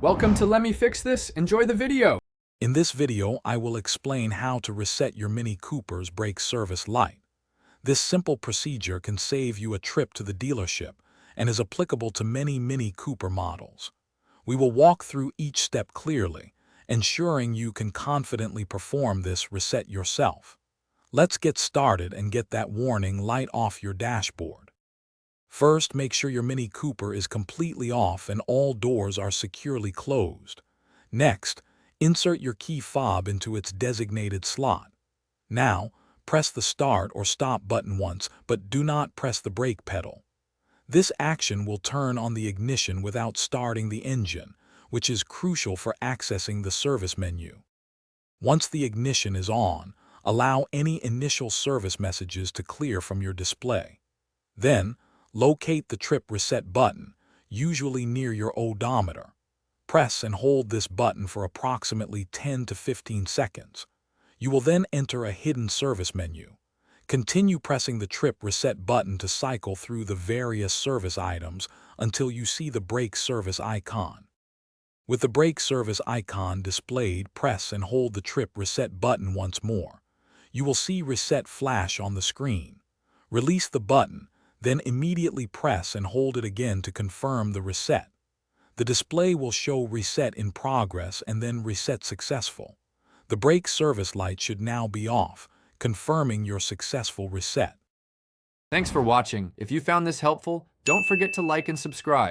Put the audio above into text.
Welcome to Let Me Fix This. Enjoy the video. In this video, I will explain how to reset your Mini Cooper's brake service light. This simple procedure can save you a trip to the dealership and is applicable to many Mini Cooper models. We will walk through each step clearly, ensuring you can confidently perform this reset yourself. Let's get started and get that warning light off your dashboard. First, make sure your Mini Cooper is completely off and all doors are securely closed. Next, insert your key fob into its designated slot. Now, press the start or stop button once, but do not press the brake pedal. This action will turn on the ignition without starting the engine, which is crucial for accessing the service menu. Once the ignition is on, allow any initial service messages to clear from your display. Then, locate the trip reset button, usually near your odometer. Press and hold this button for approximately 10 to 15 seconds. You will then enter a hidden service menu. Continue pressing the trip reset button to cycle through the various service items until you see the brake service icon. With the brake service icon displayed, press and hold the trip reset button once more. You will see reset flash on the screen. Release the button, then immediately press and hold it again to confirm the reset. The display will show reset in progress and then reset successful. The brake service light should now be off, confirming your successful reset. Thanks for watching. If you found this helpful, don't forget to like and subscribe.